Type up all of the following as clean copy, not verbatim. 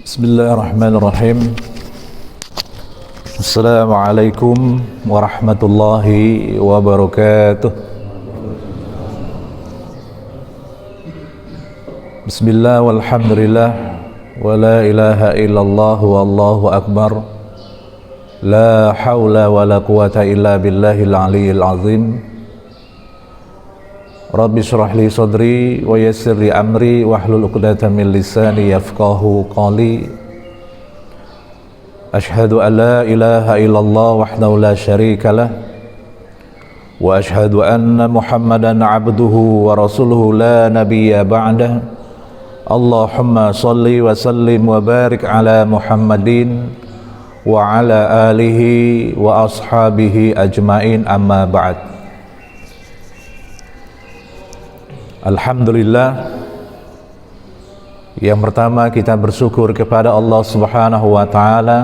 Bismillahirrahmanirrahim. Assalamualaikum warahmatullahi wabarakatuh. Bismillah walhamdulillah wa la ilaha illallah wallahu akbar. La hawla wa la quwata illa billahil aliyyil azim. Rabbi shrah li sadri wa yassir li amri wahlul 'uqdatam min lisani yafqahu qawli. Asyhadu an la ilaha illallah wahdahu la syarika lah wa asyhadu anna Muhammadan 'abduhu wa rasuluhu la nabiyya ba'dah. Allahumma shalli wa sallim wa barik ala Muhammadin wa ala alihi wa ashabihi ajmain, amma ba'd. Alhamdulillah, yang pertama kita bersyukur kepada Allah Subhanahu wa ta'ala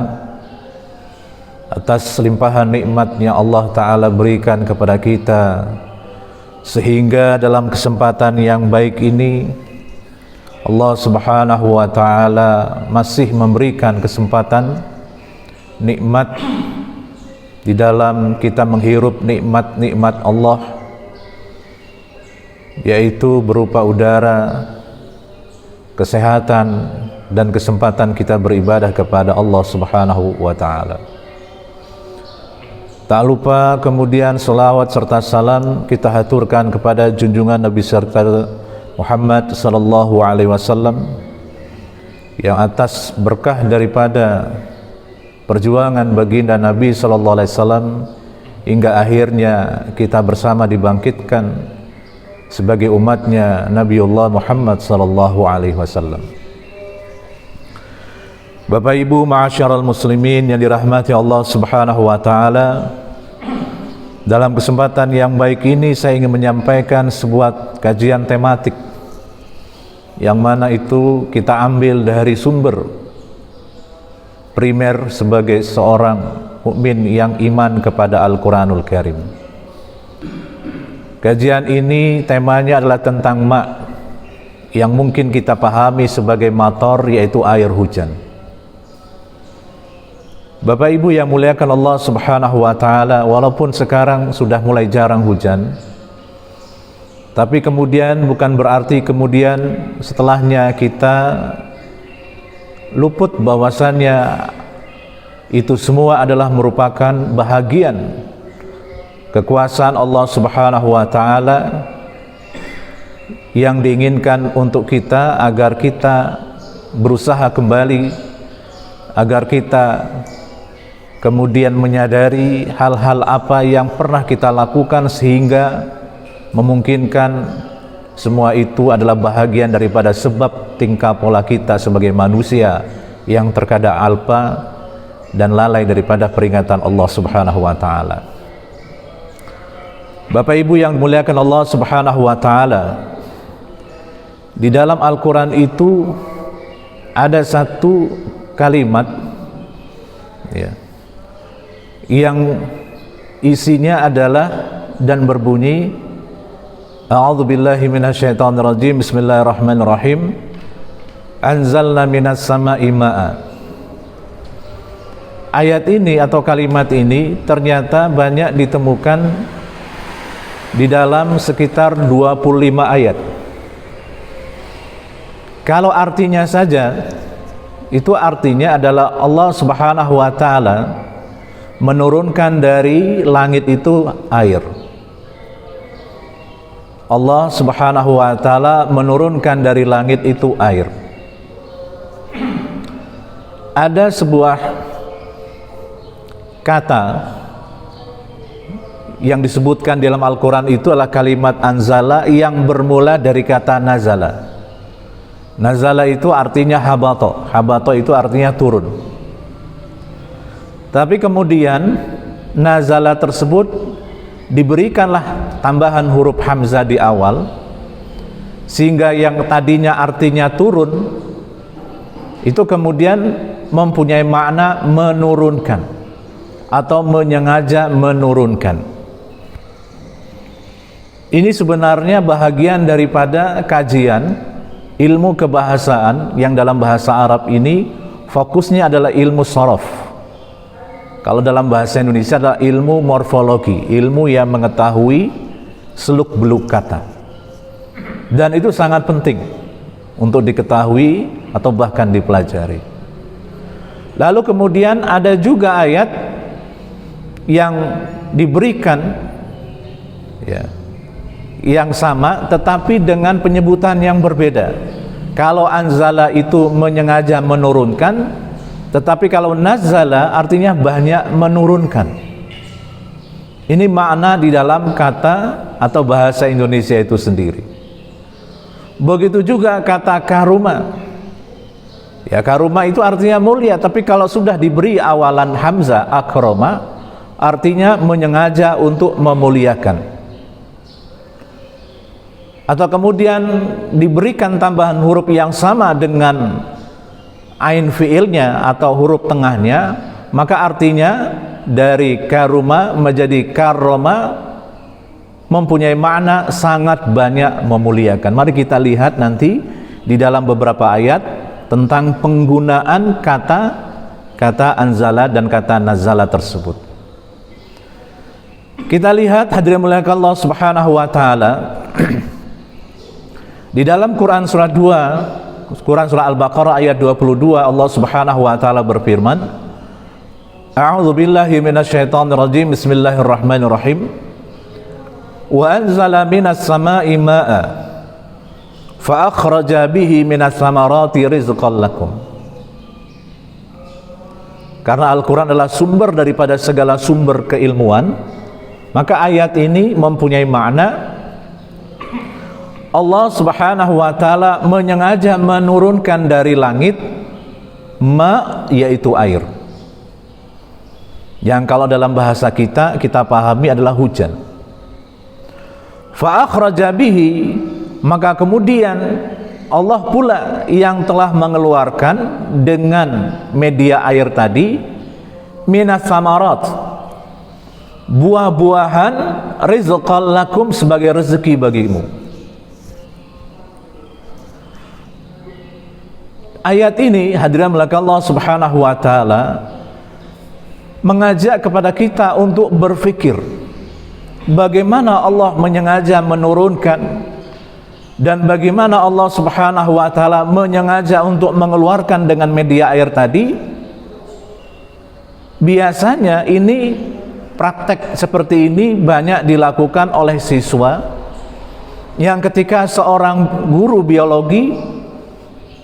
atas limpahan nikmatnya Allah ta'ala berikan kepada kita, sehingga dalam kesempatan yang baik ini Allah Subhanahu wa ta'ala masih memberikan kesempatan nikmat di dalam kita menghirup nikmat-nikmat Allah, yaitu berupa udara, kesehatan, dan kesempatan kita beribadah kepada Allah Subhanahu wa ta'ala. Tak lupa kemudian selawat serta salam kita haturkan kepada junjungan Nabi serta Muhammad sallallahu alaihi wasallam, yang atas berkah daripada perjuangan baginda Nabi sallallahu alaihi wasallam hingga akhirnya kita bersama dibangkitkan sebagai umatnya Nabiullah Muhammad sallallahu alaihi wasallam. Bapak Ibu ma'asyiral muslimin yang dirahmati Allah Subhanahu wa taala, dalam kesempatan yang baik ini saya ingin menyampaikan sebuah kajian tematik yang mana itu kita ambil dari sumber primer sebagai seorang mukmin yang iman kepada Al-Qur'anul Karim. Kajian ini temanya adalah tentang yang mungkin kita pahami sebagai mator, yaitu air hujan. Bapak Ibu yang muliakan Allah Subhanahu wa ta'ala, walaupun sekarang sudah mulai jarang hujan, tapi kemudian bukan berarti kemudian setelahnya kita luput bahwasannya itu semua adalah merupakan bahagian kekuasaan Allah Subhanahu wa ta'ala yang diinginkan untuk kita, agar kita berusaha kembali, agar kita kemudian menyadari hal-hal apa yang pernah kita lakukan sehingga memungkinkan semua itu adalah bahagian daripada sebab tingkah pola kita sebagai manusia yang terkadang alpa dan lalai daripada peringatan Allah Subhanahu wa ta'ala. Bapak Ibu yang dimuliakan Allah Subhanahu wa ta'ala, di dalam Al-Quran itu ada satu kalimat yang isinya adalah dan berbunyi, A'udzubillahi minasyaitonirrajim, Bismillahirrahmanirrahim, Anzalna minas sama'i ma'a. Ayat ini atau kalimat ini ternyata banyak ditemukan di dalam sekitar 25 ayat. Kalau artinya saja, itu artinya adalah Allah Subhanahu wa ta'ala menurunkan dari langit itu air. Allah Subhanahu wa ta'ala menurunkan dari langit itu air. Ada sebuah kata yang disebutkan dalam Al-Quran itu adalah kalimat anzala, yang bermula dari kata nazala. Nazala itu artinya habato. Habato itu artinya turun. Tapi kemudian nazala tersebut diberikanlah tambahan huruf hamzah di awal, sehingga yang tadinya artinya turun itu kemudian mempunyai makna menurunkan atau menyengaja menurunkan. Ini sebenarnya bahagian daripada kajian ilmu kebahasaan yang dalam bahasa Arab ini fokusnya adalah ilmu shorof. Kalau dalam bahasa Indonesia adalah ilmu morfologi, ilmu yang mengetahui seluk-beluk kata. Dan itu sangat penting untuk diketahui atau bahkan dipelajari. Lalu kemudian ada juga ayat yang diberikan ya, yang sama tetapi dengan penyebutan yang berbeda. Kalau anzala itu menyengaja menurunkan, tetapi kalau nazala artinya banyak menurunkan. Ini makna di dalam kata atau bahasa Indonesia itu sendiri. Begitu juga kata karuma. Ya, karuma itu artinya mulia, tapi kalau sudah diberi awalan hamzah akroma, artinya menyengaja untuk memuliakan. Atau kemudian diberikan tambahan huruf yang sama dengan ain fiilnya atau huruf tengahnya, maka artinya dari karuma menjadi karoma mempunyai makna sangat banyak memuliakan. Mari kita lihat nanti di dalam beberapa ayat tentang penggunaan kata anzala dan kata nazala tersebut. Kita lihat hadirin muliakan Allah Subhanahu wa taala di dalam Quran surah 2, Quran surah Al-Baqarah ayat 22, Allah Subhanahu wa taala berfirman, A'udzu billahi minasyaitonir rajim. Bismillahirrahmanirrahim. Wa anzala minas samaa'i maa'a fa akhraja bihi minas samarati rizqan lakum. Karena Al-Quran adalah sumber daripada segala sumber keilmuan, maka ayat ini mempunyai makna Allah Subhanahu wa taala menyengaja menurunkan dari langit ma, yaitu air. Yang kalau dalam bahasa kita pahami adalah hujan. Fa akhraja bihi, maka kemudian Allah pula yang telah mengeluarkan dengan media air tadi minas samarat, buah-buahan, rizqan lakum, sebagai rezeki bagimu. Ayat ini hadirin melakukan Allah Subhanahu wa taala mengajak kepada kita untuk berfikir bagaimana Allah menyengaja menurunkan dan bagaimana Allah Subhanahu wa taala menyengaja untuk mengeluarkan dengan media air tadi. Biasanya ini praktek seperti ini banyak dilakukan oleh siswa yang ketika seorang guru biologi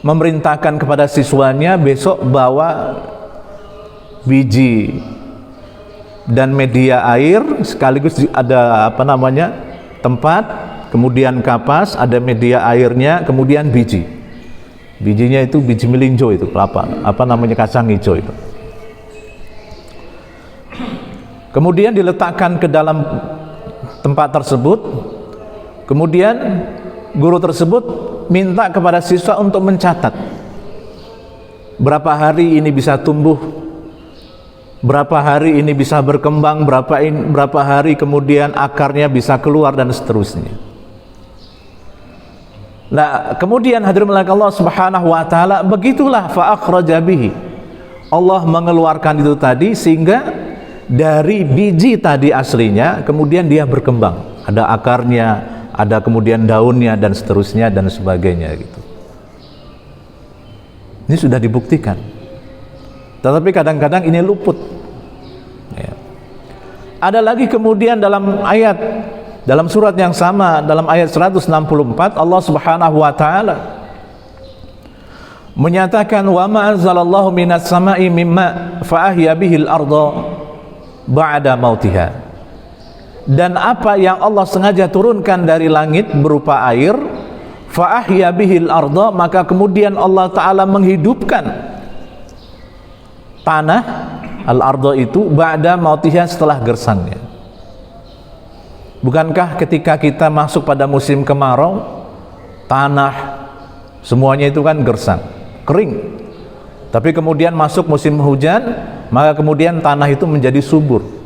memerintahkan kepada siswanya besok bawa biji dan media air sekaligus ada tempat, kemudian kapas, ada media airnya, kemudian bijinya itu biji melinjo, itu kacang hijau itu, kemudian diletakkan ke dalam tempat tersebut. Kemudian guru tersebut minta kepada siswa untuk mencatat berapa hari ini bisa tumbuh, berapa hari ini bisa berkembang, berapa hari kemudian akarnya bisa keluar, dan seterusnya. Nah, kemudian hadirin Allah Subhanahu wa taala, begitulah fa akhraja bihi, Allah mengeluarkan itu tadi sehingga dari biji tadi aslinya kemudian dia berkembang, ada akarnya, ada kemudian daunnya, dan seterusnya dan sebagainya gitu. Ini sudah dibuktikan. Tetapi kadang-kadang ini luput. Ya. Ada lagi kemudian dalam surat yang sama, dalam ayat 164, Allah Subhanahu wa taala menyatakan wa ma anzalallahu minas sama'i mimma fa ahya bihil arda ba'da mautiha. Dan apa yang Allah sengaja turunkan dari langit berupa air, fa ahya bihil arda, maka kemudian Allah taala menghidupkan tanah, al-arda itu, ba'da mautiha, setelah gersangnya. Bukankah ketika kita masuk pada musim kemarau, tanah semuanya itu kan gersang, kering. Tapi kemudian masuk musim hujan, maka kemudian tanah itu menjadi subur.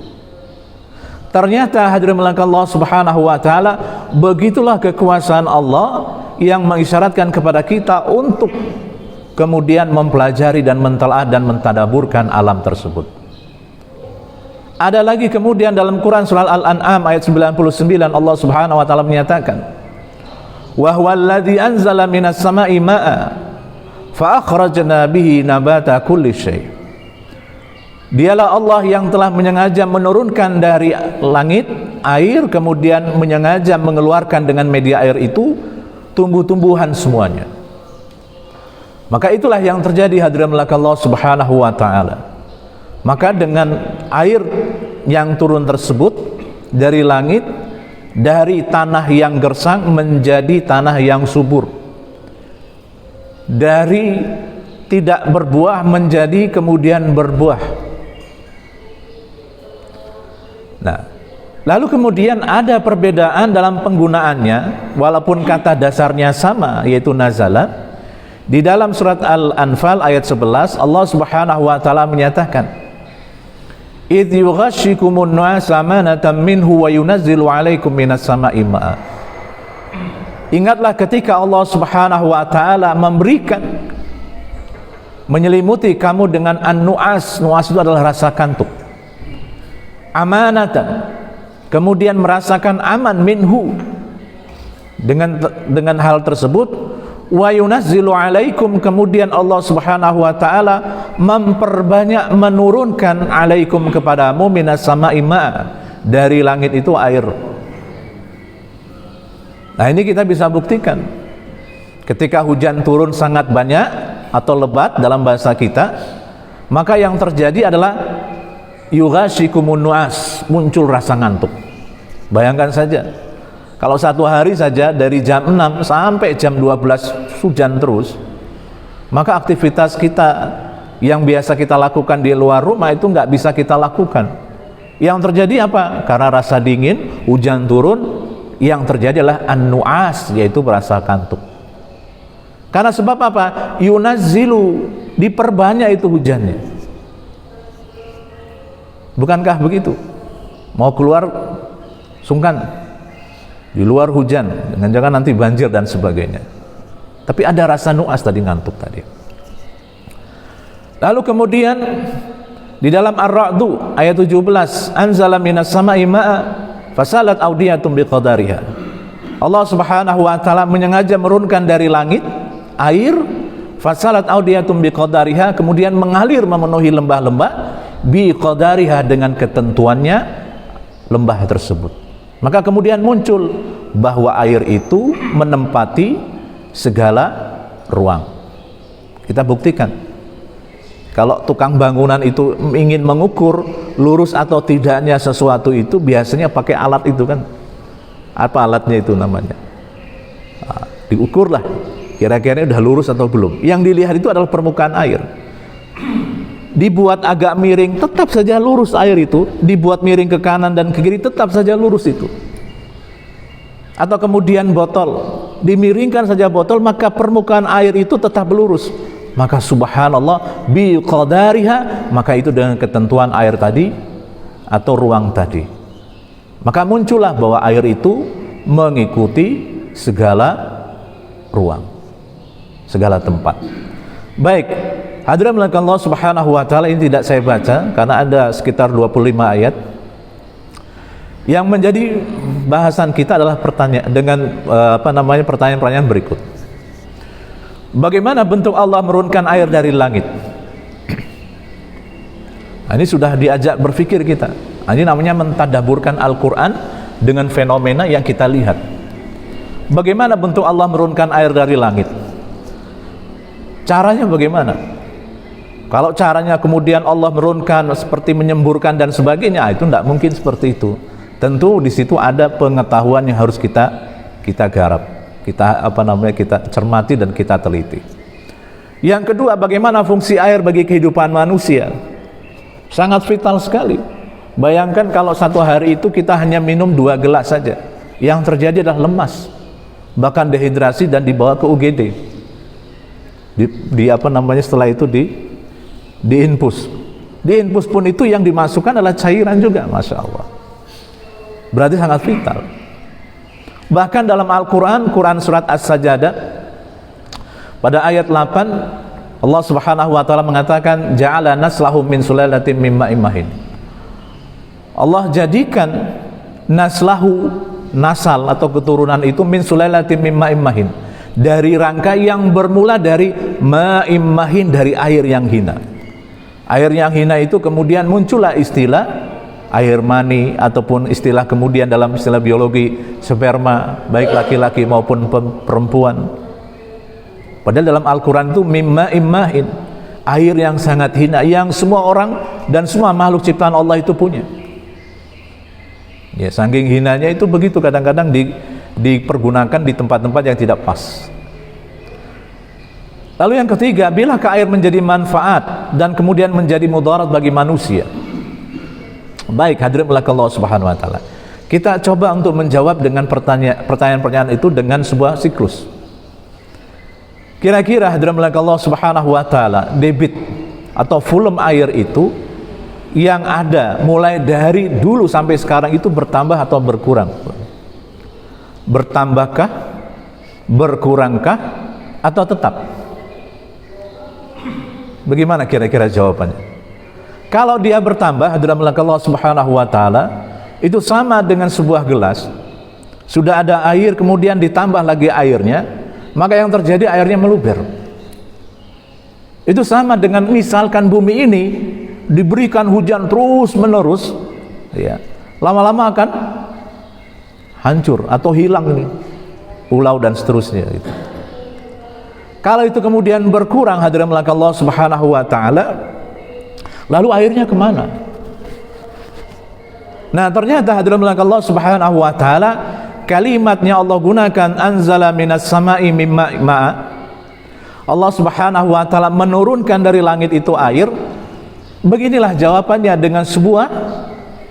Ternyata hadirin melakukan Allah Subhanahu wa taala, begitulah kekuasaan Allah yang mengisyaratkan kepada kita untuk kemudian mempelajari dan mentelaah dan mentadaburkan alam tersebut. Ada lagi kemudian dalam Quran surah Al-An'am ayat 99 Allah Subhanahu wa taala menyatakan, "Wa huwallazi anzala minas sama'i ma'a fa akhrajna bihi nabata kulli syai'." Dialah Allah yang telah menyengaja menurunkan dari langit air, kemudian menyengaja mengeluarkan dengan media air itu tumbuh-tumbuhan semuanya. Maka itulah yang terjadi hadirin Allah Subhanahu wa taala. Maka dengan air yang turun tersebut dari langit, dari tanah yang gersang menjadi tanah yang subur, dari tidak berbuah menjadi kemudian berbuah. Nah, lalu kemudian ada perbedaan dalam penggunaannya, walaupun kata dasarnya sama, yaitu nazala. Di dalam surat Al-Anfal ayat 11 Allah Subhanahu wa taala menyatakan, "Idh yughashshikumun nu'asa amanatan minhu wa yunazzilu 'alaikum minas sama'i ma'a." Ingatlah ketika Allah Subhanahu wa taala memberikan, menyelimuti kamu dengan an-nu'as. Nu'as itu adalah rasa kantuk. Amanatan, kemudian merasakan aman minhu dengan hal tersebut. Wa yunazzilu 'alaikum, kemudian Allah Subhanahu wa taala memperbanyak menurunkan 'alaikum kepadamu minas sama'i ma', dari langit itu air. Nah, ini kita bisa buktikan ketika hujan turun sangat banyak atau lebat dalam bahasa kita, maka yang terjadi adalah yughashikumun nu'as, muncul rasa ngantuk. Bayangkan saja kalau satu hari saja dari jam 6 sampai jam 12 hujan terus, maka aktivitas kita yang biasa kita lakukan di luar rumah itu nggak bisa kita lakukan. Yang terjadi apa? Karena rasa dingin, hujan turun, yang terjadi adalah an-nu'as, yaitu merasa kantuk. Karena sebab apa? Yunazzilu, diperbanyak itu hujannya. Bukankah begitu? Mau keluar sungkan, di luar hujan, jangan-jangan nanti banjir dan sebagainya. Tapi ada rasa nu'as tadi, ngantuk tadi. Lalu kemudian di dalam Ar-Ra'du ayat 17, "Anzala minas sama'i ma'a fasalat awdiyatum biqadariha." Allah Subhanahu wa taala menyengaja menurunkan dari langit air, fasalat awdiyatum biqadariha, kemudian mengalir memenuhi lembah-lembah, biqadariha, dengan ketentuannya lembah tersebut. Maka kemudian muncul bahwa air itu menempati segala ruang. Kita buktikan. Kalau tukang bangunan itu ingin mengukur lurus atau tidaknya sesuatu itu, biasanya pakai alat itu kan. Apa alatnya itu namanya? Nah, diukurlah kira-kira udah lurus atau belum. Yang dilihat itu adalah permukaan air. Dibuat agak miring, tetap saja lurus air itu. Dibuat miring ke kanan dan ke kiri, tetap saja lurus itu. Atau kemudian botol, dimiringkan saja botol, maka permukaan air itu tetap lurus. Maka subhanallah, biqadariha, maka itu dengan ketentuan air tadi atau ruang tadi. Maka muncullah bahwa air itu mengikuti segala ruang, segala tempat. Baik, hadirin Allah Subhanahu wa taala, ini tidak saya baca karena ada sekitar 25 ayat. Yang menjadi bahasan kita adalah pertanyaan-pertanyaan berikut. Bagaimana bentuk Allah menurunkan air dari langit? Nah, ini sudah diajak berpikir kita. Nah, ini namanya mentadaburkan Al-Quran dengan fenomena yang kita lihat. Bagaimana bentuk Allah menurunkan air dari langit? Caranya bagaimana? Kalau caranya kemudian Allah menurunkan seperti menyemburkan dan sebagainya, itu tidak mungkin seperti itu. Tentu di situ ada pengetahuan yang harus kita garap, kita cermati dan kita teliti. Yang kedua, bagaimana fungsi air bagi kehidupan manusia? Sangat vital sekali. Bayangkan kalau satu hari itu kita hanya minum 2 gelas saja, yang terjadi adalah lemas, bahkan dehidrasi dan dibawa ke UGD. Setelah itu diinfus. Diinfus pun itu yang dimasukkan adalah cairan juga, masya Allah. Berarti sangat vital. Bahkan dalam Al-Quran, Quran surat As-Sajdah pada ayat 8, Allah Subhanahu wa taala mengatakan ja'ala naslahum min sulalatin min ma'in mahin. Allah jadikan naslahu, nasal atau keturunan itu min sulalatin min ma'in mahin, dari rangka yang bermula dari ma'in mahin, dari air yang hina. Air yang hina itu kemudian muncullah istilah air mani, ataupun istilah kemudian dalam istilah biologi sperma, baik laki-laki maupun perempuan. Padahal dalam Al-Quran itu mimma immahin, air yang sangat hina, yang semua orang dan semua makhluk ciptaan Allah itu punya. Ya, saking hinanya itu begitu, kadang-kadang dipergunakan di tempat-tempat yang tidak pas. Lalu yang ketiga, bilakah air menjadi manfaat dan kemudian menjadi mudarat bagi manusia? Baik, hadirin Allah Subhanahu wa taala. Kita coba untuk menjawab dengan pertanyaan-pertanyaan itu dengan sebuah siklus. Kira-kira hadirin Allah Subhanahu wa taala, debit atau volume air itu yang ada mulai dari dulu sampai sekarang itu bertambah atau berkurang? Bertambahkah? Berkurangkah? Atau tetap? Bagaimana kira-kira jawabannya? Kalau dia bertambah, hadirin Allah Subhanahu wa taala, itu sama dengan sebuah gelas. Sudah ada air, kemudian ditambah lagi airnya, maka yang terjadi airnya meluber. Itu sama dengan misalkan bumi ini diberikan hujan terus menerus, ya, lama-lama akan hancur atau hilang ini pulau dan seterusnya gitu. Kalau itu kemudian berkurang, hadirin Allah Subhanahu wa taala, lalu airnya kemana? Nah, ternyata hadirin Allah Subhanahu wa taala, kalimatnya Allah gunakan anzala minas sama'i mimma ma'a. Allah Subhanahu wa taala menurunkan dari langit itu air. Beginilah jawabannya dengan sebuah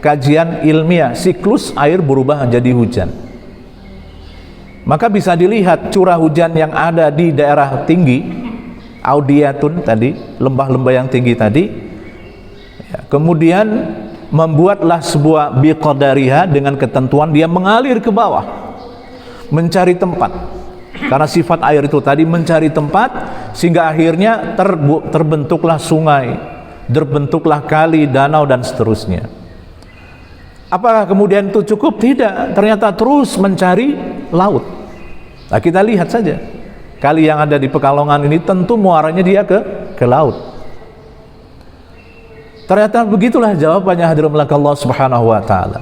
kajian ilmiah, siklus air berubah menjadi hujan. Maka bisa dilihat curah hujan yang ada di daerah tinggi, audiyatun tadi, lembah-lembah yang tinggi tadi, ya, kemudian membuatlah sebuah biqadariha, dengan ketentuan dia mengalir ke bawah mencari tempat, karena sifat air itu tadi mencari tempat, sehingga akhirnya terbentuklah sungai, terbentuklah kali, danau dan seterusnya. Apakah kemudian itu cukup? Tidak, ternyata terus mencari laut. Nah, kita lihat saja kali yang ada di Pekalongan ini, tentu muaranya dia ke laut. Ternyata begitulah jawabannya hadirin Allah Subhanahu wa taala.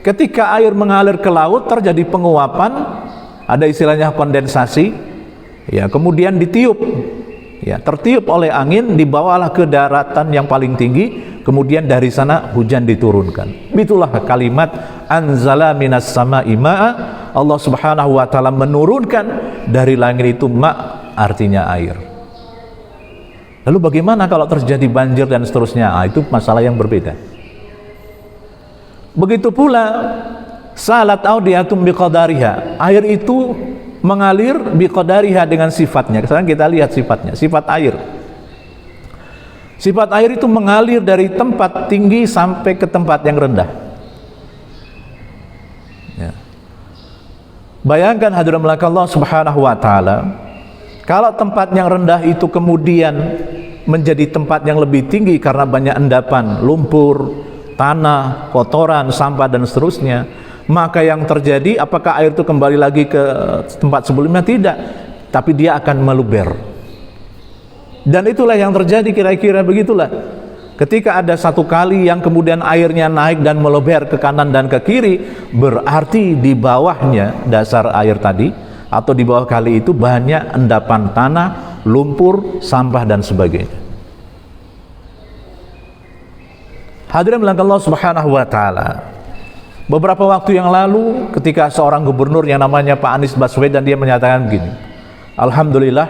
Ketika air mengalir ke laut, terjadi penguapan, ada istilahnya kondensasi, ya, kemudian ditiup, ya, tertiup oleh angin, dibawalah ke daratan yang paling tinggi, kemudian dari sana hujan diturunkan. Itulah kalimat anzala minas sama'i ma'a. Allah Subhanahu wa taala menurunkan dari langit itu ma', artinya air. Lalu bagaimana kalau terjadi banjir dan seterusnya? Itu masalah yang berbeda. Begitu pula salat audiyatum biqadariha, air itu mengalir biqadariha dengan sifatnya. Sekarang kita lihat sifatnya, sifat air. Sifat air itu mengalir dari tempat tinggi sampai ke tempat yang rendah. Ya. Bayangkan hadirin Allah Subhanahu wa taala, kalau tempat yang rendah itu kemudian menjadi tempat yang lebih tinggi karena banyak endapan, lumpur, tanah, kotoran, sampah dan seterusnya, maka yang terjadi, apakah air itu kembali lagi ke tempat sebelumnya? Tidak, tapi dia akan meluber. Dan itulah yang terjadi, kira-kira begitulah. Ketika ada satu kali yang kemudian airnya naik dan meluber ke kanan dan ke kiri, berarti di bawahnya dasar air tadi, atau di bawah kali itu banyak endapan tanah, lumpur, sampah dan sebagainya. Hadirin Allah Subhanahu wa taala, beberapa waktu yang lalu ketika seorang gubernur yang namanya Pak Anies Baswedan, dia menyatakan begini, alhamdulillah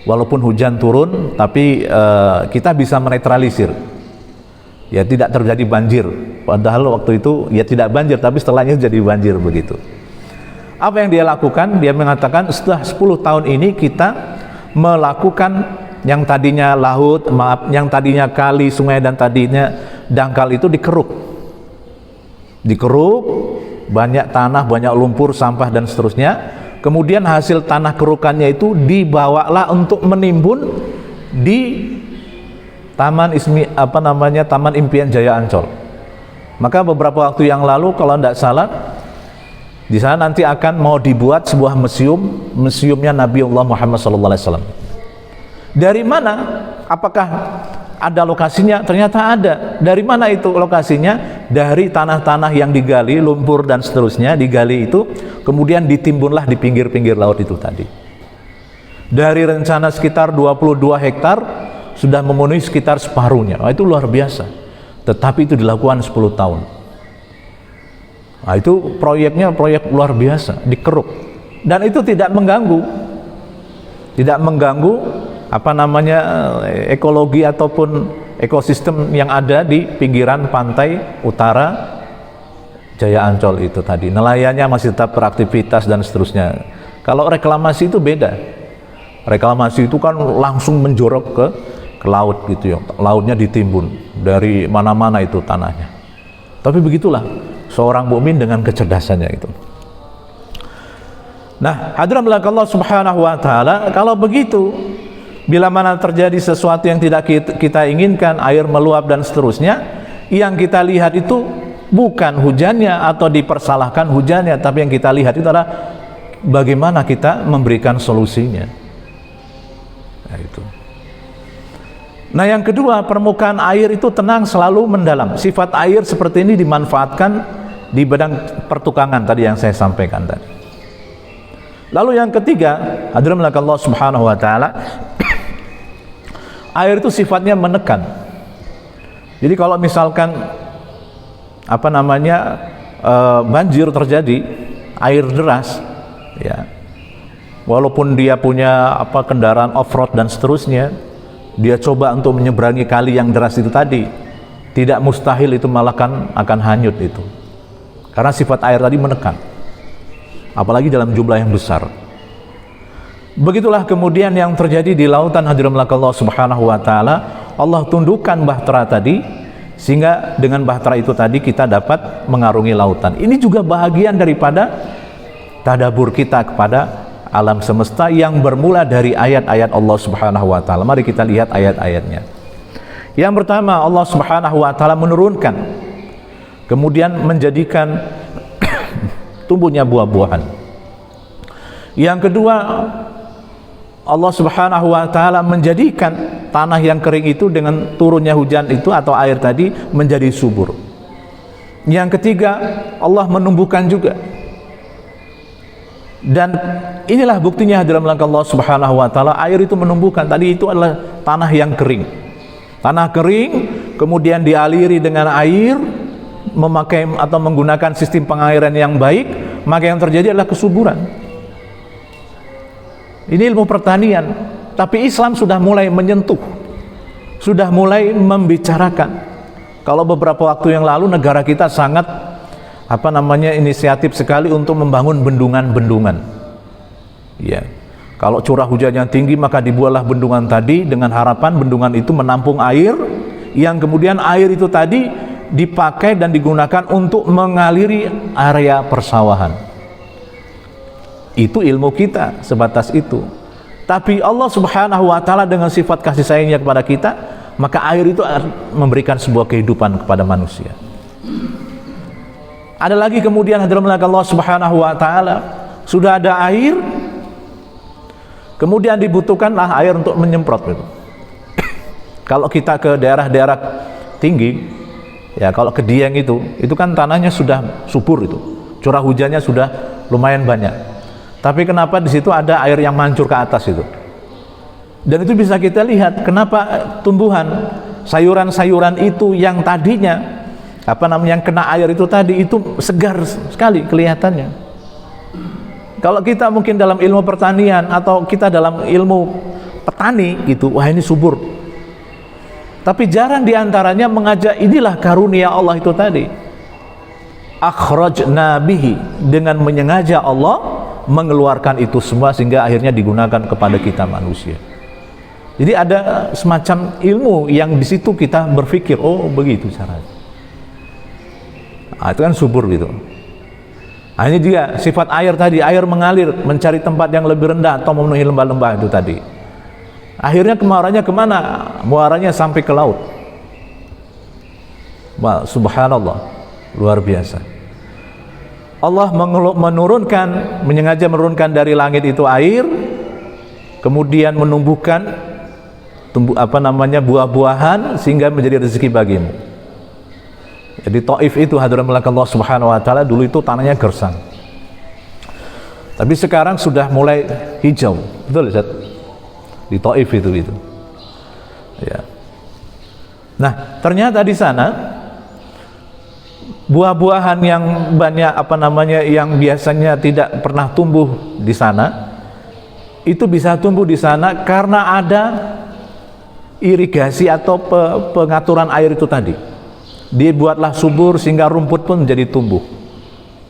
walaupun hujan turun, tapi kita bisa menetralisir, ya, tidak terjadi banjir. Padahal waktu itu ya tidak banjir, tapi setelahnya jadi banjir begitu. Apa yang dia lakukan? Dia mengatakan setelah 10 tahun ini kita melakukan yang tadinya laut, yang tadinya kali, sungai dan tadinya dangkal itu dikeruk, banyak tanah, banyak lumpur, sampah dan seterusnya. kemudian hasil tanah kerukannya itu dibawalah untuk menimbun di Taman Impian Jaya Ancol. Maka beberapa waktu yang lalu kalau tidak salah, di sana nanti akan mau dibuat sebuah museumnya Nabiullah Muhammad SAW. Dari mana? Apakah ada lokasinya? Ternyata ada. Dari mana itu lokasinya? Dari tanah-tanah yang digali, lumpur dan seterusnya digali itu, kemudian ditimbunlah di pinggir-pinggir laut itu tadi. Dari rencana sekitar 22 hektar sudah memenuhi sekitar separuhnya. Itu luar biasa. Tetapi itu dilakukan 10 tahun. Nah, itu proyeknya proyek luar biasa, dikeruk. Dan itu tidak mengganggu ekologi ataupun ekosistem yang ada di pinggiran pantai utara Jaya Ancol itu tadi. Nelayannya masih tetap beraktivitas dan seterusnya. Kalau reklamasi itu beda. Reklamasi itu kan langsung menjorok ke laut gitu ya. Lautnya ditimbun dari mana-mana itu tanahnya. Tapi begitulah seorang mukmin dengan kecerdasannya itu. Nah, hadirin Allah Subhanahu wa taala, kalau begitu bila mana terjadi sesuatu yang tidak kita inginkan, air meluap dan seterusnya, yang kita lihat itu bukan hujannya atau dipersalahkan hujannya, tapi yang kita lihat itu adalah bagaimana kita memberikan solusinya. Nah, itu. Nah, yang kedua, permukaan air itu tenang, selalu mendalam. Sifat air seperti ini dimanfaatkan di bidang pertukangan tadi yang saya sampaikan tadi. Lalu yang ketiga, hadirin Allah Subhanahu wa taala, air itu sifatnya menekan. Jadi kalau misalkan banjir terjadi, air deras, ya, walaupun dia punya kendaraan off-road dan seterusnya, dia coba untuk menyeberangi kali yang deras itu tadi, tidak mustahil itu malah akan hanyut itu, karena sifat air tadi menekan, apalagi dalam jumlah yang besar. Begitulah kemudian yang terjadi di lautan, hadirin Allah Subhanahu wa taala. Allah tundukkan bahtera tadi, sehingga dengan bahtera itu tadi kita dapat mengarungi lautan. Ini juga bahagian daripada tadabbur kita kepada alam semesta yang bermula dari ayat-ayat Allah Subhanahu wa taala. Mari kita lihat ayat-ayatnya. Yang pertama, Allah Subhanahu wa taala menurunkan, kemudian menjadikan tumbuhnya buah-buahan. Yang kedua, Allah Subhanahu wa taala menjadikan tanah yang kering itu dengan turunnya hujan itu atau air tadi menjadi subur. Yang ketiga, Allah menumbuhkan juga. Dan inilah buktinya hadirin Allah Subhanahu wa taala, air itu menumbuhkan. Tadi itu adalah tanah yang kering. Tanah kering kemudian dialiri dengan air, memakai atau menggunakan sistem pengairan yang baik, maka yang terjadi adalah kesuburan. Ini ilmu pertanian, tapi Islam sudah mulai menyentuh, sudah mulai membicarakan. Kalau beberapa waktu yang lalu negara kita sangat inisiatif sekali untuk membangun bendungan-bendungan. Ya. Kalau curah hujannya tinggi maka dibuatlah bendungan tadi dengan harapan bendungan itu menampung air yang kemudian air itu tadi dipakai dan digunakan untuk mengaliri area persawahan. Itu ilmu kita sebatas itu. Tapi Allah Subhanahu wa taala dengan sifat kasih sayangnya kepada kita, maka air itu akan memberikan sebuah kehidupan kepada manusia. Ada lagi kemudian hadirin Allah Subhanahu wa taala, sudah ada air, kemudian dibutuhkanlah air untuk menyemprot itu. Kalau kita ke daerah-daerah tinggi, ya kalau ke Dieng itu kan tanahnya sudah subur itu, curah hujannya sudah lumayan banyak. Tapi kenapa di situ ada air yang mancur ke atas itu? Dan itu bisa kita lihat kenapa tumbuhan sayuran-sayuran itu yang tadinya yang kena air itu tadi itu segar sekali kelihatannya. Kalau kita mungkin dalam ilmu pertanian atau kita dalam ilmu petani itu, wah ini subur. Tapi jarang diantaranya mengajak inilah karunia Allah itu tadi. Akhrajna bihi, dengan menyengaja Allah mengeluarkan itu semua sehingga akhirnya digunakan kepada kita manusia. Jadi ada semacam ilmu yang di situ kita berpikir, oh begitu caranya. Itu kan subur gitu. Nah, ini dia sifat air tadi, air mengalir mencari tempat yang lebih rendah atau memenuhi lembah-lembah itu tadi. Akhirnya muaranya kemana? Muaranya sampai ke laut. Wah, subhanallah, luar biasa. Allah menyengaja menurunkan dari langit itu air, kemudian menumbuhkan buah-buahan sehingga menjadi rezeki bagimu. Jadi Taif itu hadirin Allah subhanahu wa ta'ala, dulu itu tanahnya gersang, tapi sekarang sudah mulai hijau. Betul Ustaz? Di Taif itu ya. Nah, ternyata di sana buah-buahan yang banyak yang biasanya tidak pernah tumbuh di sana, itu bisa tumbuh di sana karena ada irigasi atau pengaturan air itu tadi. Dibuatlah subur sehingga rumput pun menjadi tumbuh.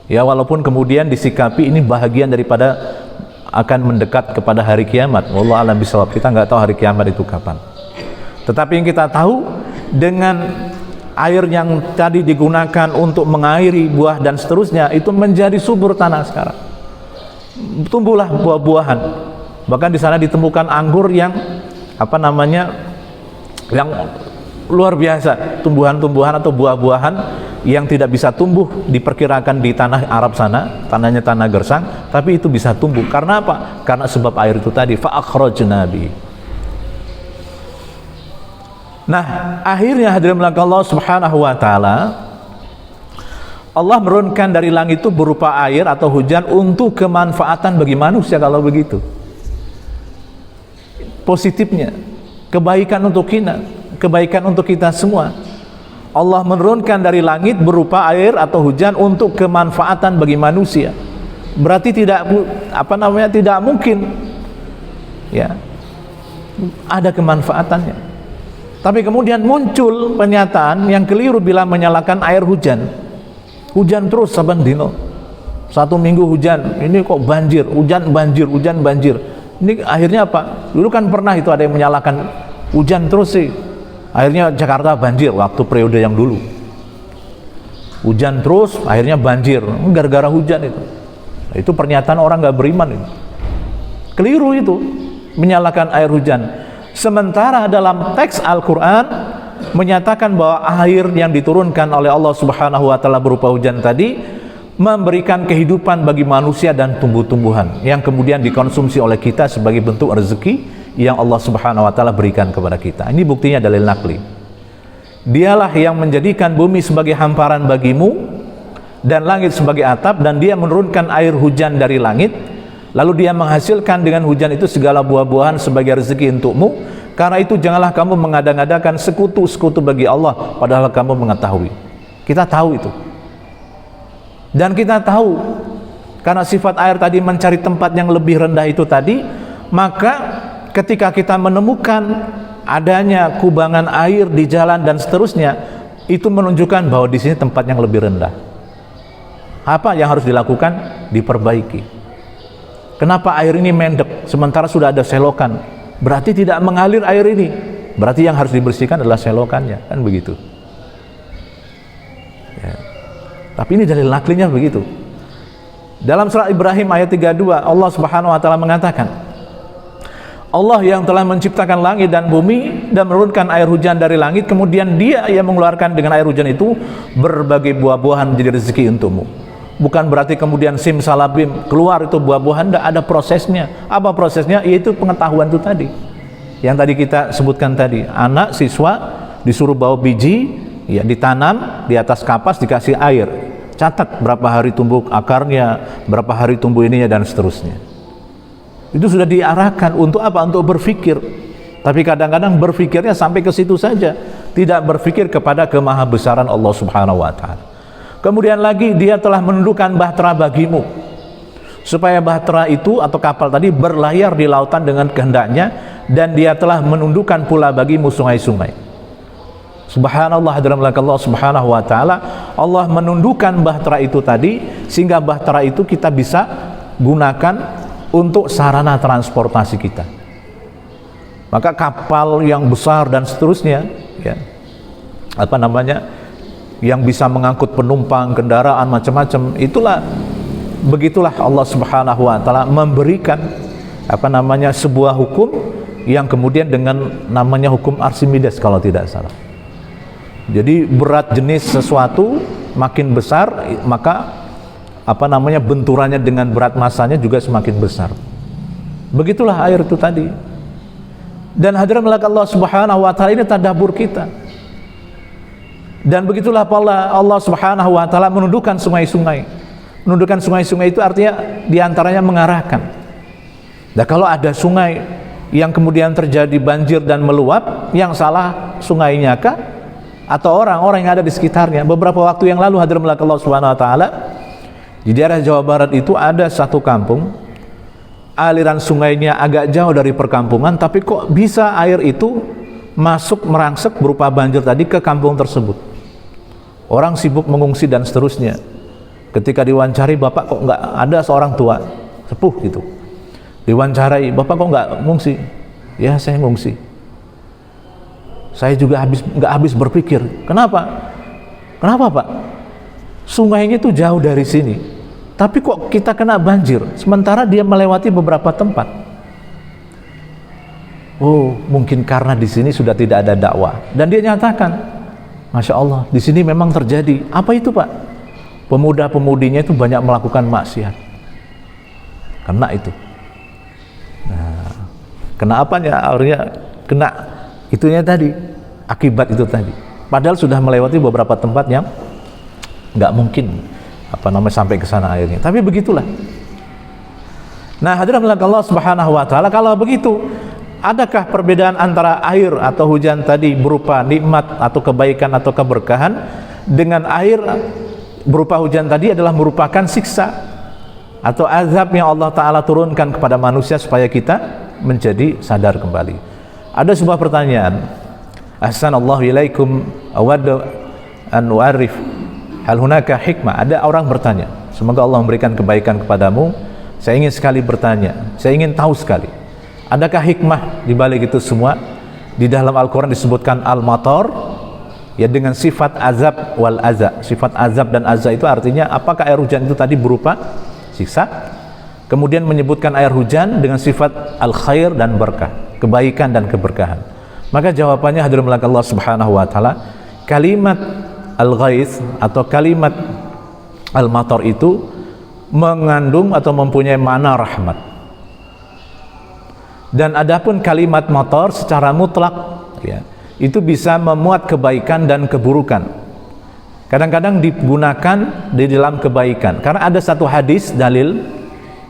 Ya, walaupun kemudian disikapi ini bahagian daripada akan mendekat kepada hari kiamat. Wallahu a'lam bishawab. Kita nggak tahu hari kiamat itu kapan. Tetapi yang kita tahu, dengan air yang tadi digunakan untuk mengairi buah dan seterusnya, itu menjadi subur tanah sekarang. Tumbuhlah buah-buahan. Bahkan di sana ditemukan anggur yang yang luar biasa, tumbuhan-tumbuhan atau buah-buahan yang tidak bisa tumbuh diperkirakan di tanah Arab sana, tanahnya tanah gersang, tapi itu bisa tumbuh. Karena apa? Karena sebab air itu tadi, fa akhrajna bi. Nah, akhirnya hadirin Allah subhanahu wa ta'ala, Allah menurunkan dari langit itu berupa air atau hujan untuk kemanfaatan bagi manusia. Kalau begitu, positifnya kebaikan untuk kita semua. Allah menurunkan dari langit berupa air atau hujan untuk kemanfaatan bagi manusia. Berarti tidak mungkin ya ada kemanfaatannya. Tapi kemudian muncul pernyataan yang keliru bila menyalahkan air hujan. Hujan terus saban dino. 1 minggu hujan, ini kok banjir, hujan banjir. Ini akhirnya apa? Dulu kan pernah itu ada yang menyalahkan hujan terus sih. Akhirnya Jakarta banjir waktu periode yang dulu. Hujan terus, akhirnya banjir. Gara-gara hujan itu. Itu pernyataan orang nggak beriman itu. Keliru itu, menyalahkan air hujan. Sementara dalam teks Al-Quran menyatakan bahwa air yang diturunkan oleh Allah subhanahu wa ta'ala berupa hujan tadi memberikan kehidupan bagi manusia dan tumbuh-tumbuhan yang kemudian dikonsumsi oleh kita sebagai bentuk rezeki yang Allah subhanahu wa ta'ala berikan kepada kita. Ini buktinya dalil nakli. Dialah yang menjadikan bumi sebagai hamparan bagimu dan langit sebagai atap, dan dia menurunkan air hujan dari langit, lalu dia menghasilkan dengan hujan itu segala buah-buahan sebagai rezeki untukmu. Karena itu janganlah kamu mengada-ngadakan sekutu-sekutu bagi Allah, padahal kamu mengetahui. Kita tahu itu. Dan kita tahu, karena sifat air tadi mencari tempat yang lebih rendah itu tadi, maka ketika kita menemukan adanya kubangan air di jalan dan seterusnya, itu menunjukkan bahwa di sini tempat yang lebih rendah. Apa yang harus dilakukan? Diperbaiki. Kenapa air ini mendek sementara sudah ada selokan? Berarti tidak mengalir air ini. Berarti yang harus dibersihkan adalah selokannya, kan begitu. Ya. Tapi ini dalil naklinya begitu. Dalam surat Ibrahim ayat 32, Allah subhanahu wa ta'ala mengatakan, Allah yang telah menciptakan langit dan bumi dan menurunkan air hujan dari langit, kemudian dia yang mengeluarkan dengan air hujan itu berbagai buah-buahan menjadi rezeki untukmu. Bukan berarti kemudian simsalabim keluar itu buah-buahan, tidak ada prosesnya. Apa prosesnya? Yaitu pengetahuan itu tadi yang tadi kita sebutkan tadi. Anak siswa disuruh bawa biji, ya ditanam di atas kapas, dikasih air, catat berapa hari tumbuh akarnya, berapa hari tumbuh ininya, dan seterusnya. Itu sudah diarahkan untuk apa? Untuk berpikir. Tapi kadang-kadang berpikirnya sampai ke situ saja, tidak berpikir kepada kemahabesaran Allah subhanahu wa ta'ala. Kemudian lagi dia telah menundukkan bahtera bagimu, supaya bahtera itu atau kapal tadi berlayar di lautan dengan kehendaknya, dan dia telah menundukkan pula bagimu sungai-sungai. Subhanallah, hadirin Allah subhanahu wa ta'ala, Allah menundukkan bahtera itu tadi sehingga bahtera itu kita bisa gunakan untuk sarana transportasi kita. Maka kapal yang besar dan seterusnya, ya, yang bisa mengangkut penumpang, kendaraan macam-macam, itulah begitulah Allah Subhanahu wa taala memberikan sebuah hukum yang kemudian dengan namanya hukum Archimedes kalau tidak salah. Jadi berat jenis sesuatu makin besar, maka benturannya dengan berat massanya juga semakin besar. Begitulah air itu tadi. Dan hadirin Allah Subhanahu wa taala ini tadabbur kita. Dan begitulah Allah Subhanahu wa taala menundukkan sungai-sungai. Menundukkan sungai-sungai itu artinya diantaranya mengarahkan. Nah, kalau ada sungai yang kemudian terjadi banjir dan meluap, yang salah sungainya kah atau orang-orang yang ada di sekitarnya? Beberapa waktu yang lalu hadirin Allah Subhanahu wa taala, di daerah Jawa Barat itu ada satu kampung, aliran sungainya agak jauh dari perkampungan, tapi kok bisa air itu masuk merangsek berupa banjir tadi ke kampung tersebut. Orang sibuk mengungsi dan seterusnya. Ketika diwawancari, Bapak kok nggak ada seorang tua sepuh gitu, diwawancarai, Bapak kok nggak ngungsi? Ya, saya ngungsi. Saya juga nggak habis berpikir, kenapa Pak? Sungainya itu jauh dari sini, tapi kok kita kena banjir, sementara dia melewati beberapa tempat. Oh, mungkin karena di sini sudah tidak ada dakwah. Dan dia nyatakan, Masya Allah, di sini memang terjadi. Apa itu Pak? Pemuda-pemudinya itu banyak melakukan maksiat. Kena itu. Nah, kena apanya? Akhirnya kena itunya tadi, akibat itu tadi. Padahal sudah melewati beberapa tempat yang nggak mungkin sampai ke sana airnya. Tapi begitulah. Nah, hadirin Allah Subhanahu wa taala, kalau begitu, adakah perbedaan antara air atau hujan tadi berupa nikmat atau kebaikan atau keberkahan dengan air berupa hujan tadi adalah merupakan siksa atau azab yang Allah Ta'ala turunkan kepada manusia supaya kita menjadi sadar kembali? Ada sebuah pertanyaan, Ahsanallahu ilaikum awaddu an u'arif hal hunaka hikmah. Ada orang bertanya, semoga Allah memberikan kebaikan kepadamu, saya ingin sekali bertanya, saya ingin tahu sekali, adakah hikmah di balik itu semua? Di dalam Al-Quran disebutkan al-matar, ya, dengan sifat azab wal azab. Sifat azab dan azab itu artinya apakah air hujan itu tadi berupa siksa? Kemudian menyebutkan air hujan dengan sifat al-khair dan berkah, kebaikan dan keberkahan. Maka jawabannya hadirin Allah Subhanahu wa taala, kalimat al-ghais atau kalimat al-matar itu mengandung atau mempunyai makna rahmat. Dan adapun kalimat matar secara mutlak, ya, itu bisa memuat kebaikan dan keburukan. Kadang-kadang digunakan di dalam kebaikan, karena ada satu hadis dalil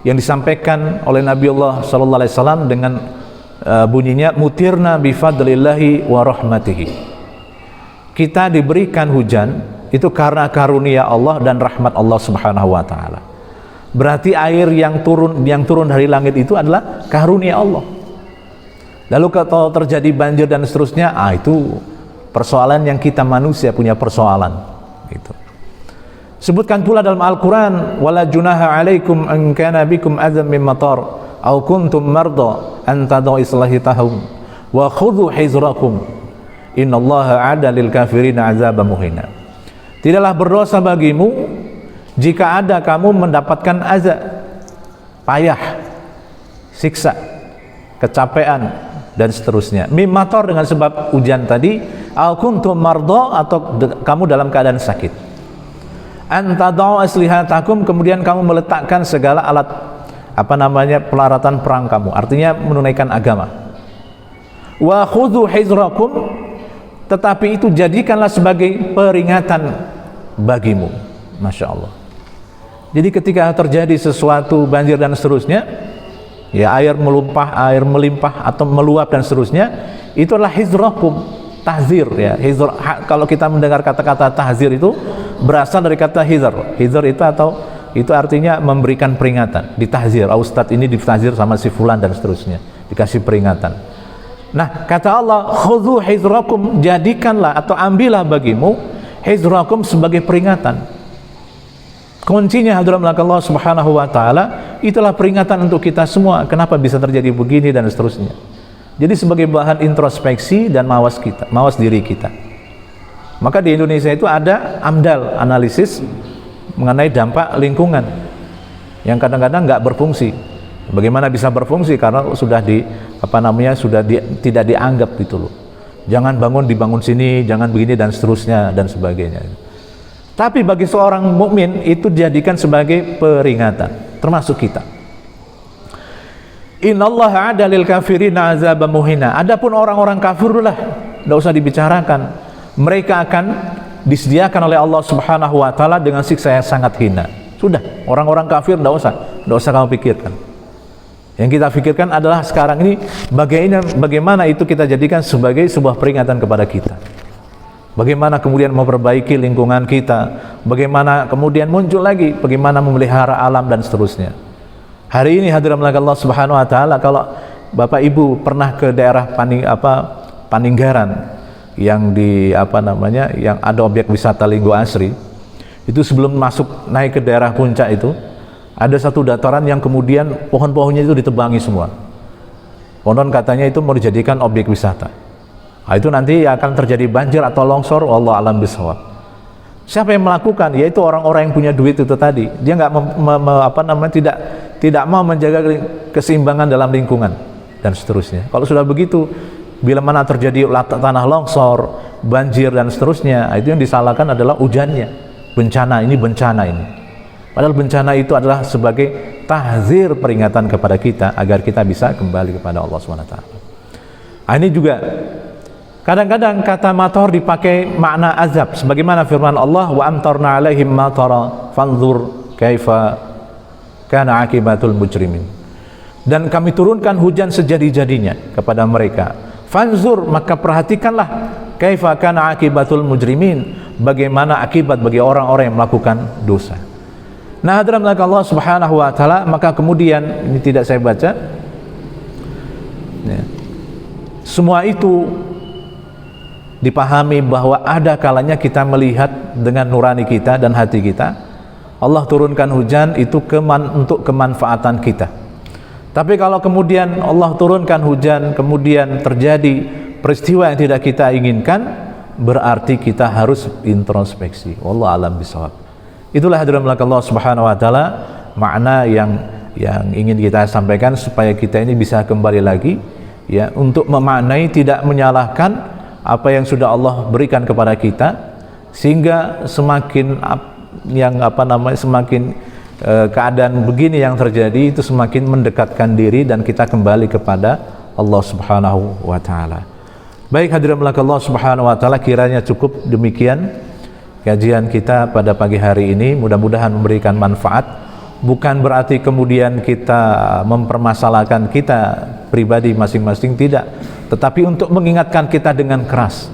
yang disampaikan oleh Nabiullah sallallahu alaihi wasallam dengan bunyinya mutirna bi fadlillahi wa rahmatihi. Kita diberikan hujan itu karena karunia Allah dan rahmat Allah Subhanahu wa taala. Berarti air yang turun dari langit itu adalah karunia Allah. Lalu kalau terjadi banjir dan seterusnya, itu persoalan yang kita manusia punya persoalan. Gitu. Sebutkan pula dalam Al-Quran, wala junaha alaikum an kana bikum adzam min matar aw kuntum marda an tadau islahitahum wa khudhu hizrakum innallaha ada lil kafirin azaba muhina. Tidaklah berdosa bagimu jika ada kamu mendapatkan azab, payah, siksa, kecapean dan seterusnya. Mim matar dengan sebab hujan tadi, al kuntum marda atau kamu dalam keadaan sakit. Antadau aslihatakum, kemudian kamu meletakkan segala alat peralatan perang kamu, artinya menunaikan agama. Wa khudhu hizrakum, tetapi itu jadikanlah sebagai peringatan bagimu. Masya Allah. Jadi ketika terjadi sesuatu banjir dan seterusnya, ya, air melimpah atau meluap dan seterusnya, itu adalah hizrakum, tahzir, ya. Kalau kita mendengar kata-kata tahzir itu berasal dari kata hizr. Hizr itu artinya memberikan peringatan, ditahzir. Ustadz ini ditahzir sama si fulan dan seterusnya, dikasih peringatan. Nah, kata Allah, khudhu hizrakum, jadikanlah atau ambillah bagimu hizrakum sebagai peringatan. Kuncinya hadirin Allah Subhanahu wa taala, itulah peringatan untuk kita semua. Kenapa bisa terjadi begini dan seterusnya. Jadi sebagai bahan introspeksi dan mawas diri kita. Maka di Indonesia itu ada AMDAL, analisis mengenai dampak lingkungan. yang kadang-kadang nggak berfungsi. Bagaimana bisa berfungsi? Karena sudah tidak dianggap gitu loh. Jangan dibangun sini, jangan begini dan seterusnya dan sebagainya. Tapi bagi seorang mukmin itu dijadikan sebagai peringatan, termasuk kita. Innallaha 'ada lil kafirina 'azaban muhina. Adapun orang-orang kafir lah, enggak usah dibicarakan. Mereka akan disediakan oleh Allah Subhanahu wa taala dengan siksa yang sangat hina. Sudah, orang-orang kafir enggak usah kamu pikirkan. Yang kita pikirkan adalah sekarang ini bagaimana itu kita jadikan sebagai sebuah peringatan kepada kita. Bagaimana kemudian memperbaiki lingkungan kita, bagaimana kemudian muncul lagi, bagaimana memelihara alam dan seterusnya. Hari ini hadirin Allah Subhanahu wa taala, kalau Bapak Ibu pernah ke daerah Paninggaran yang yang ada objek wisata Linggo Asri, itu sebelum naik ke daerah puncak itu ada satu dataran yang kemudian pohon-pohonnya itu ditebangi semua. Konon katanya itu mau dijadikan objek wisata. Nah, itu nanti akan terjadi banjir atau longsor, wallahu alam bishawab. Siapa yang melakukan? Yaitu orang-orang yang punya duit itu tadi. Dia nggak tidak mau menjaga keseimbangan dalam lingkungan dan seterusnya. Kalau sudah begitu, bila mana terjadi tanah longsor, banjir dan seterusnya, itu yang disalahkan adalah hujannya. Bencana ini. Padahal bencana itu adalah sebagai tahzir, peringatan kepada kita agar kita bisa kembali kepada Allah SWT. Nah, ini juga kadang-kadang kata matar dipakai makna azab, sebagaimana firman Allah, wa amtarna alaihim matara fanzur kaifa kana akibatul mujrimin. Dan kami turunkan hujan sejadi-jadinya kepada mereka. Fanzur, maka perhatikanlah, kaifa kana akibatul mujrimin, bagaimana akibat bagi orang-orang yang melakukan dosa. Nah, hadirin Allah Subhanahu wa taala, maka kemudian ini tidak saya baca. Ya. Semua itu dipahami bahwa ada kalanya kita melihat dengan nurani kita dan hati kita. Allah turunkan hujan itu untuk kemanfaatan kita. Tapi kalau kemudian Allah turunkan hujan, kemudian terjadi peristiwa yang tidak kita inginkan, berarti kita harus introspeksi. Wallahu a'lam bishawab. Itulah hadirin Allah Subhanahu wa taala makna yang ingin kita sampaikan supaya kita ini bisa kembali lagi ya untuk memaknai, tidak menyalahkan apa yang sudah Allah berikan kepada kita, sehingga semakin keadaan begini yang terjadi itu semakin mendekatkan diri dan kita kembali kepada Allah Subhanahu wa taala. Baik hadirin Allah Subhanahu wa taala, kiranya cukup demikian kajian kita pada pagi hari ini, mudah-mudahan memberikan manfaat. Bukan berarti kemudian kita mempermasalahkan kita pribadi masing-masing, tidak, tetapi untuk mengingatkan kita dengan keras.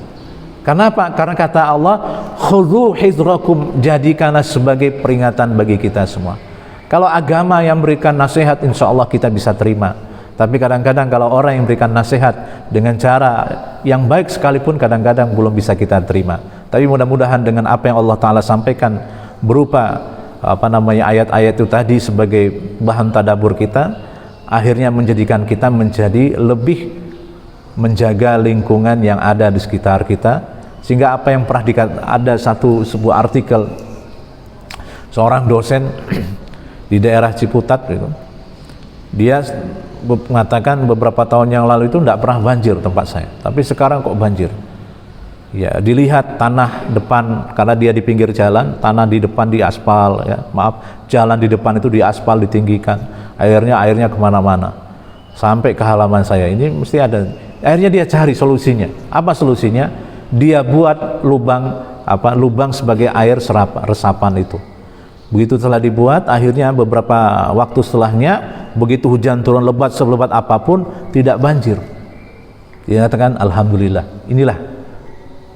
Karena apa? Karena kata Allah, khudhu hizrakum, jadikanlah sebagai peringatan bagi kita semua. Kalau agama yang berikan nasihat, insya Allah kita bisa terima. Tapi kadang-kadang kalau orang yang berikan nasihat dengan cara yang baik sekalipun, kadang-kadang belum bisa kita terima. Tapi mudah-mudahan dengan apa yang Allah Ta'ala sampaikan berupa ayat-ayat itu tadi sebagai bahan tadabbur kita, akhirnya menjadikan kita menjadi lebih menjaga lingkungan yang ada di sekitar kita. Sehingga apa yang pernah ada sebuah artikel seorang dosen di daerah Ciputat gitu, dia mengatakan beberapa tahun yang lalu itu tidak pernah banjir tempat saya, tapi sekarang kok banjir. Ya, dilihat tanah depan, karena dia di pinggir jalan, tanah di depan diaspal, ya, jalan di depan itu diaspal, ditinggikan, airnya kemana-mana sampai ke halaman saya. Ini mesti ada. Akhirnya dia cari solusinya. Apa solusinya? Dia buat lubang sebagai air resapan itu. Begitu telah dibuat, akhirnya beberapa waktu setelahnya, begitu hujan turun lebat selebat apapun, tidak banjir. Dia katakan alhamdulillah. Inilah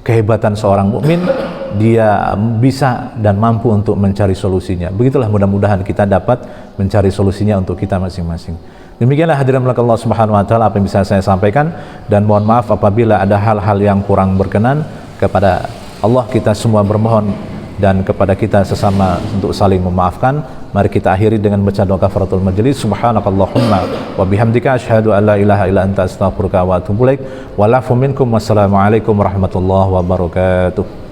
kehebatan seorang mukmin, dia bisa dan mampu untuk mencari solusinya. Begitulah mudah-mudahan kita dapat mencari solusinya untuk kita masing-masing. Demikianlah hadirin Allah Subhanahu wa taala apa yang bisa saya sampaikan, dan mohon maaf apabila ada hal-hal yang kurang berkenan. Kepada Allah kita semua bermohon dan kepada kita sesama untuk saling memaafkan. Mari kita akhiri dengan baca doa kafaratul majelis. Subhanakallahumma wa bihamdika asyhadu an la ilaha illa anta astaghfiruka wa atubu ilaik. Walafu minkum, wassalamu alaikum warahmatullahi wabarakatuh.